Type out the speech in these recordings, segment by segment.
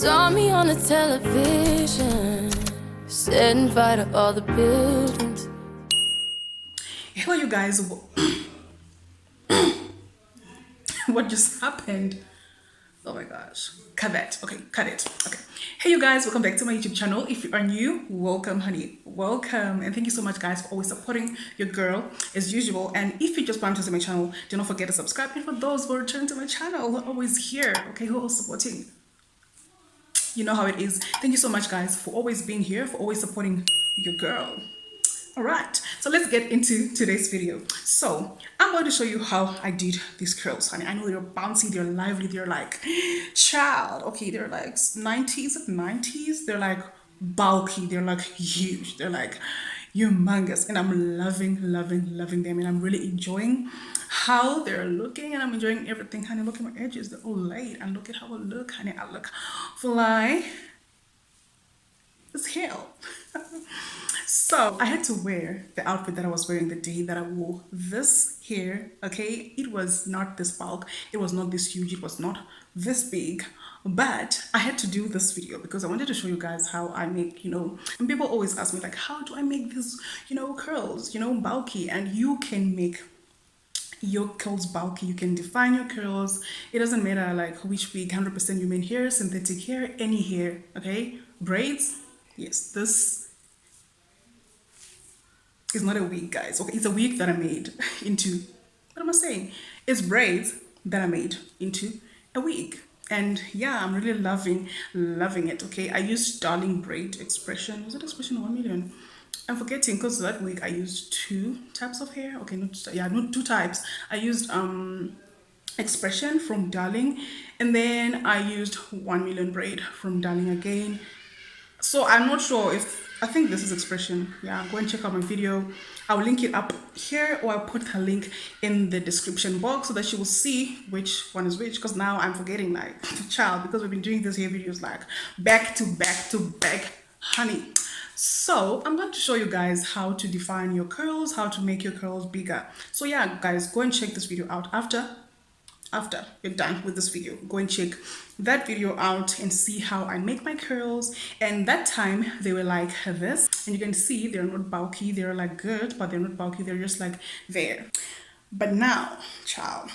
Saw me on the television, said invite to all the buildings. Hello, you guys. What just happened? Oh my gosh. Cut that. Okay, cut it. Okay. Hey, you guys, welcome back to my YouTube channel. If you are new, welcome, honey. Welcome. And thank you so much, guys, for always supporting your girl as usual. And if you just plan to see my channel, do not forget to subscribe. And for those who return to my channel, who are always here, okay, who are supporting, you know how it is. Thank you so much, guys, for always being here, for always supporting your girl. All right, so let's get into today's video. So I'm going to show you how I did these curls, honey. I know they're bouncy, they're lively, they're like child. Okay, they're like 90s. They're like bulky, they're like huge, they're like humongous, and I'm loving them, and I'm really enjoying how they're looking, and I'm enjoying everything, honey. Look at my edges, they're all laid, and look at how I look, honey. I look fly as hell. So I had to wear the outfit that I was wearing the day that I wore this hair. Okay, it was not this bulk, it was not this huge, it was not this big, but I had to do this video because I wanted to show you guys how I make, and people always ask me like, how do I make these, curls, bulky? And you can make your curls bulky, you can define your curls. It doesn't matter like which wig, 100% human hair, synthetic hair, any hair. Okay, braids, yes, this is not a wig, guys. Okay, it's a wig that I made into, what am I saying? It's braids that I made into a wig. And yeah, I'm really loving it. Okay, I used darling braid expression. Was it expression 1 million? I'm forgetting because that wig I used 2 types of hair. Okay, not 2 types. I used expression from darling, and then I used 1 million braid from darling again. So I'm not sure if, I think this is expression. Yeah, go and check out my video. I'll link it up here, or I'll put the link in the description box so that you will see which one is which, because now I'm forgetting like child, because we've been doing this hair videos like back to back, honey. So I'm going to show you guys how to define your curls, how to make your curls bigger. So yeah, guys, go and check this video out after you're done with this video. Go and check that video out and see how I make my curls. And that time they were like this, and you can see they're not bulky, they're like good, but they're not bulky, they're just like there. But now, child,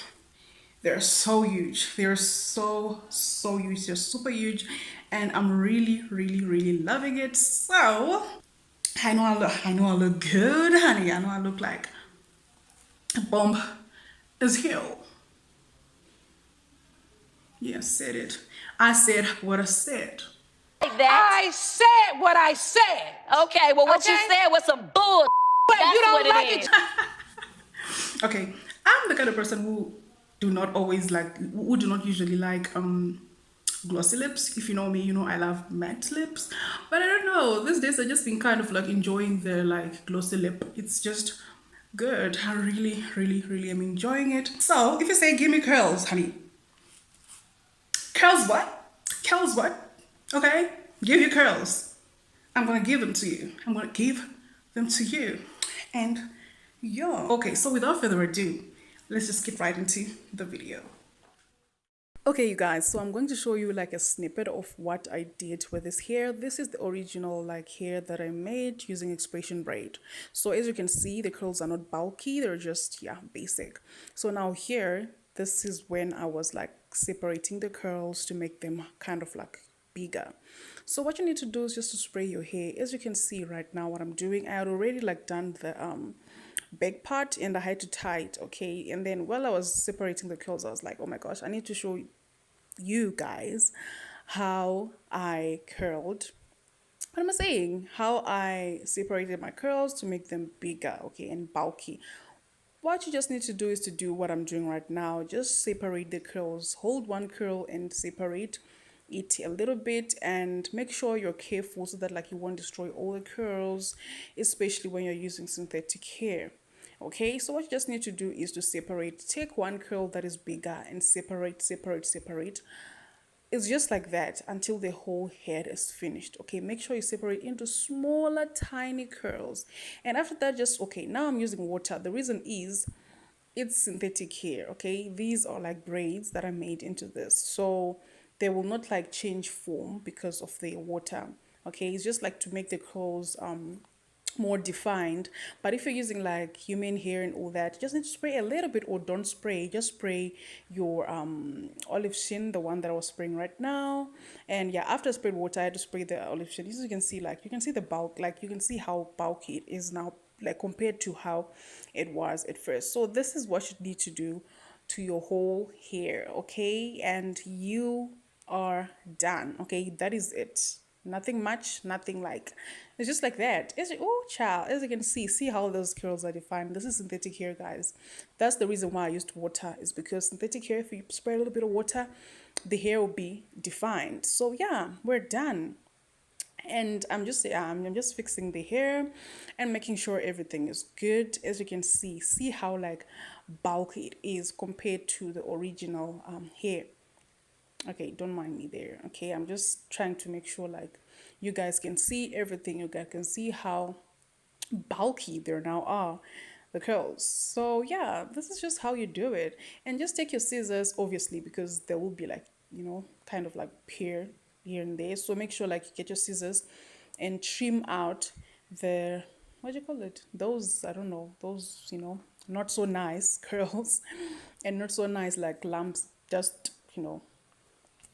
they're so huge, they're so huge, they're super huge, and I'm really loving it. So I know I look good, honey. I know I look like a bomb as hell. Yeah, said it. I said what I said. I said what I said. Okay, well, what you said was some bull. But That's you don't what like it is. Okay, I'm the kind of person who do not usually like glossy lips. If you know me, you know I love matte lips. But I don't know, these days I just been kind of like enjoying the like glossy lip. It's just good. I really am enjoying it. So if you say give me curls, honey. Curls what? Curls what? Okay, give you curls. I'm gonna give them to you. I'm gonna give them to you. And yo. Okay, so without further ado, let's just get right into the video. Okay, you guys, so I'm going to show you like a snippet of what I did with this hair. This is the original like hair that I made using expression braid. So as you can see, the curls are not bulky, they're just, yeah, basic. So now here, this is when I was like separating the curls to make them kind of like bigger. So what you need to do is just to spray your hair. As you can see right now, what I'm doing, I had already like done the back part, and I had to tie it. Okay, and then while I was separating the curls, I was like, oh my gosh, I need to show you guys how I curled, what am I saying, how I separated my curls to make them bigger, okay, and bulky. What you just need to do is to do what I'm doing right now. Just separate the curls, hold one curl and separate it a little bit, and make sure you're careful so that like you won't destroy all the curls, especially when you're using synthetic hair. Okay, so what you just need to do is to separate. Take one curl that is bigger and separate. It's just like that until the whole head is finished. Okay, make sure you separate into smaller tiny curls, and after that, just okay, now I'm using water. The reason is it's synthetic hair. Okay, these are like braids that I made into this, so they will not like change form because of the water. Okay, it's just like to make the curls more defined. But if you're using like human hair and all that, you just need to spray a little bit, or don't spray, just spray your olive shin, the one that I was spraying right now. And yeah, after I sprayed water, I had to spray the olive shin. As you can see, like you can see the bulk, like you can see how bulky it is now, like compared to how it was at first. So this is what you need to do to your whole hair, okay? And you are done. Okay, that is it. Nothing much, nothing like, it's just like that. Oh child, as you can see how those curls are defined. This is synthetic hair, guys. That's the reason why I used water, is because synthetic hair, if you spray a little bit of water, the hair will be defined. So yeah, we're done. And I'm just fixing the hair and making sure everything is good. As you can see how like bulky it is compared to the original hair. Okay, don't mind me there. Okay, I'm just trying to make sure like you guys can see everything. You guys can see how bulky there now are the curls. So yeah, this is just how you do it. And just take your scissors, obviously, because there will be like, you know, kind of like here and there. So make sure like you get your scissors and trim out the, what do you call it, those, I don't know, those, you know, not so nice curls and not so nice like lumps, just, you know,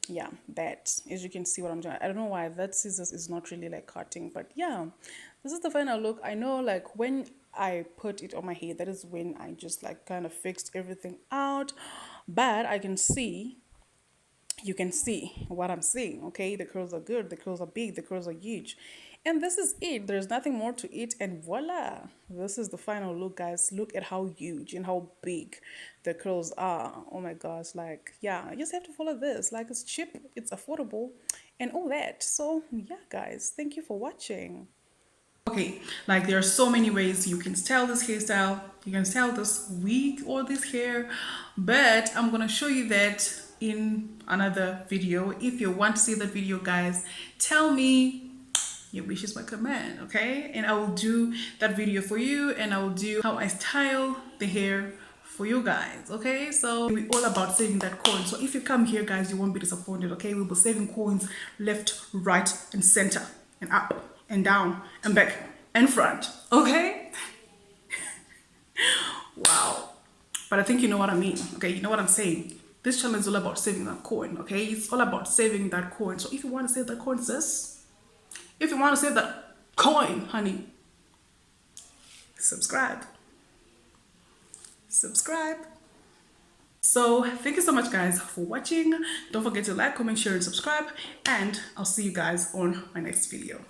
yeah, that, as you can see what I'm doing. I don't know why that scissors is not really like cutting, but yeah, this is the final look. I know like when I put it on my hair, that is when I just like kind of fixed everything out, but I can see, you can see what I'm seeing. Okay, the curls are good, the curls are big, the curls are huge, and this is it. There's nothing more to it, and voila, this is the final look, guys. Look at how huge and how big the curls are. Oh my gosh, like yeah, you just have to follow this. Like, it's cheap, it's affordable, and all that. So yeah, guys, thank you for watching. Okay, like there are so many ways you can style this hairstyle, you can style this wig or this hair, but I'm gonna show you that in another video. If you want to see that video, guys, tell me, your wish is my command, okay? And I will do that video for you, and I will do how I style the hair for you guys, okay? So we're all about saving that coin. So if you come here, guys, you won't be disappointed, okay? We'll be saving coins left, right, and center, and up and down and back and front, okay? Wow. But I think you know what I mean, okay? You know what I'm saying? This channel is all about saving that coin, okay? It's all about saving that coin. So if you want to save that coin, sis, if you want to save that coin, honey, subscribe. Subscribe. So thank you so much, guys, for watching. Don't forget to like, comment, share, and subscribe, and I'll see you guys on my next video.